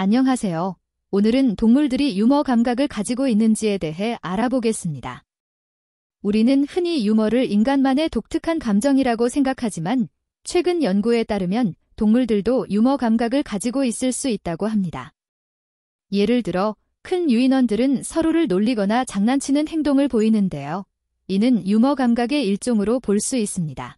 안녕하세요. 오늘은 동물들이 유머 감각을 가지고 있는지에 대해 알아보겠습니다. 우리는 흔히 유머를 인간만의 독특한 감정이라고 생각하지만 최근 연구에 따르면 동물들도 유머 감각을 가지고 있을 수 있다고 합니다. 예를 들어 큰 유인원들은 서로를 놀리거나 장난치는 행동을 보이는데요. 이는 유머 감각의 일종으로 볼 수 있습니다.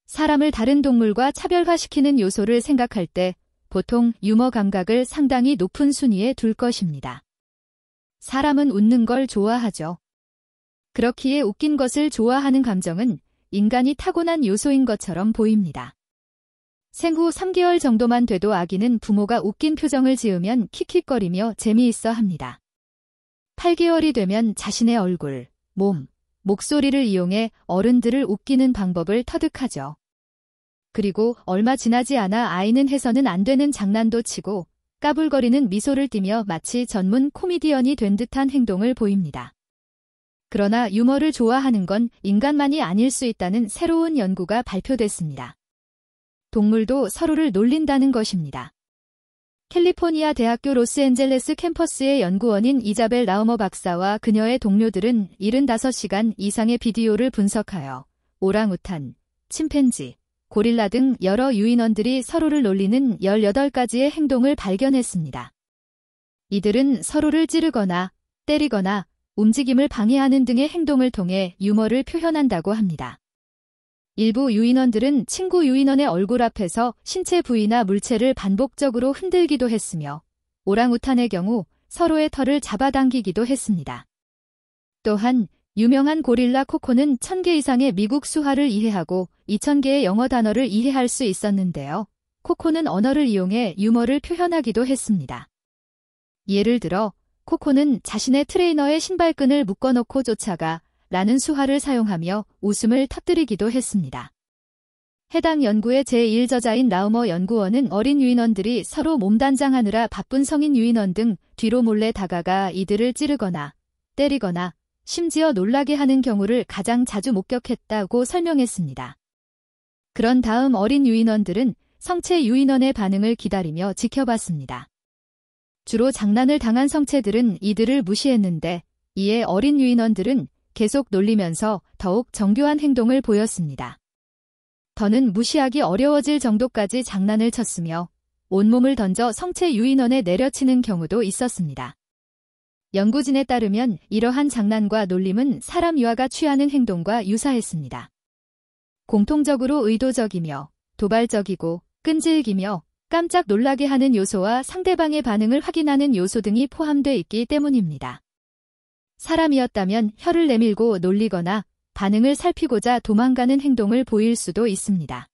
사람을 다른 동물과 차별화시키는 요소를 생각할 때 보통 유머 감각을 상당히 높은 순위에 둘 것입니다. 사람은 웃는 걸 좋아하죠. 그렇기에 웃긴 것을 좋아하는 감정은 인간이 타고난 요소인 것처럼 보입니다. 생후 3개월 정도만 돼도 아기는 부모가 웃긴 표정을 지으면 킥킥거리며 재미있어 합니다. 8개월이 되면 자신의 얼굴, 몸, 목소리를 이용해 어른들을 웃기는 방법을 터득하죠. 그리고 얼마 지나지 않아 아이는 해서는 안 되는 장난도 치고 까불거리는 미소를 띠며 마치 전문 코미디언이 된 듯한 행동을 보입니다. 그러나 유머를 좋아하는 건 인간만이 아닐 수 있다는 새로운 연구가 발표됐습니다. 동물도 서로를 놀린다는 것입니다. 캘리포니아 대학교 로스앤젤레스 캠퍼스의 연구원인 이자벨 라우머 박사와 그녀의 동료들은 75시간 이상의 비디오를 분석하여 오랑우탄, 침팬지, 고릴라 등 여러 유인원들이 서로를 놀리는 18가지의 행동을 발견했습니다. 이들은 서로를 찌르거나 때리거나 움직임을 방해하는 등의 행동을 통해 유머를 표현한다고 합니다. 일부 유인원들은 친구 유인원의 얼굴 앞에서 신체 부위나 물체를 반복적으로 흔들기도 했으며 오랑우탄의 경우 서로의 털을 잡아당기기도 했습니다. 또한 유명한 고릴라 코코는 1000개 이상의 미국 수화를 이해하고 2000개의 영어 단어를 이해할 수 있었는데요. 코코는 언어를 이용해 유머를 표현하기도 했습니다. 예를 들어 코코는 자신의 트레이너의 신발끈을 묶어놓고 쫓아가 라는 수화를 사용하며 웃음을 터뜨리기도 했습니다. 해당 연구의 제1저자인 라우머 연구원은 어린 유인원들이 서로 몸단장하느라 바쁜 성인 유인원 등 뒤로 몰래 다가가 이들을 찌르거나 때리거나 심지어 놀라게 하는 경우를 가장 자주 목격했다고 설명했습니다. 그런 다음 어린 유인원들은 성체 유인원의 반응을 기다리며 지켜봤습니다. 주로 장난을 당한 성체들은 이들을 무시했는데 이에 어린 유인원들은 계속 놀리면서 더욱 정교한 행동을 보였습니다. 더는 무시하기 어려워질 정도까지 장난을 쳤으며 온몸을 던져 성체 유인원에 내려치는 경우도 있었습니다. 연구진에 따르면 이러한 장난과 놀림은 사람 유아가 취하는 행동과 유사했습니다. 공통적으로 의도적이며 도발적이고 끈질기며 깜짝 놀라게 하는 요소와 상대방의 반응을 확인하는 요소 등이 포함되어 있기 때문입니다. 사람이었다면 혀를 내밀고 놀리거나 반응을 살피고자 도망가는 행동을 보일 수도 있습니다.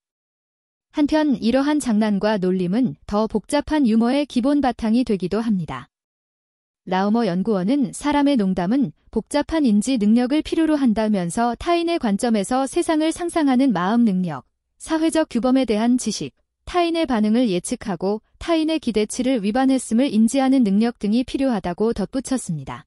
한편 이러한 장난과 놀림은 더 복잡한 유머의 기본 바탕이 되기도 합니다. 라우머 연구원은 사람의 농담은 복잡한 인지 능력을 필요로 한다면서 타인의 관점에서 세상을 상상하는 마음 능력, 사회적 규범에 대한 지식, 타인의 반응을 예측하고 타인의 기대치를 위반했음을 인지하는 능력 등이 필요하다고 덧붙였습니다.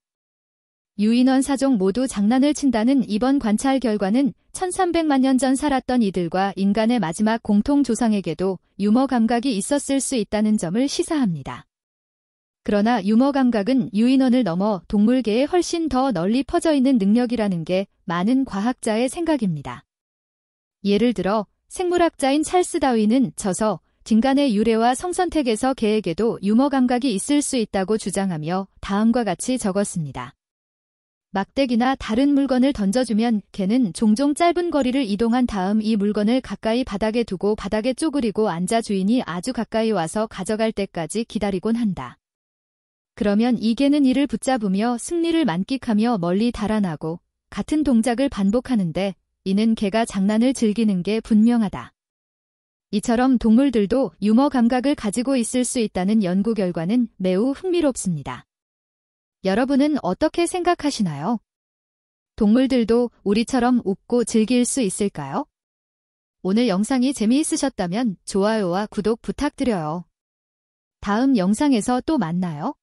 유인원 사족 모두 장난을 친다는 이번 관찰 결과는 1300만 년 전 살았던 이들과 인간의 마지막 공통 조상에게도 유머 감각이 있었을 수 있다는 점을 시사합니다. 그러나 유머 감각은 유인원을 넘어 동물계에 훨씬 더 널리 퍼져 있는 능력이라는 게 많은 과학자의 생각입니다. 예를 들어 생물학자인 찰스 다윈은 저서 인간의 유래와 성선택에서 개에게도 유머 감각이 있을 수 있다고 주장하며 다음과 같이 적었습니다. 막대기나 다른 물건을 던져주면 개는 종종 짧은 거리를 이동한 다음 이 물건을 가까이 바닥에 두고 바닥에 쪼그리고 앉아 주인이 아주 가까이 와서 가져갈 때까지 기다리곤 한다. 그러면 이 개는 이를 붙잡으며 승리를 만끽하며 멀리 달아나고 같은 동작을 반복하는데 이는 개가 장난을 즐기는 게 분명하다. 이처럼 동물들도 유머 감각을 가지고 있을 수 있다는 연구 결과는 매우 흥미롭습니다. 여러분은 어떻게 생각하시나요? 동물들도 우리처럼 웃고 즐길 수 있을까요? 오늘 영상이 재미있으셨다면 좋아요와 구독 부탁드려요. 다음 영상에서 또 만나요.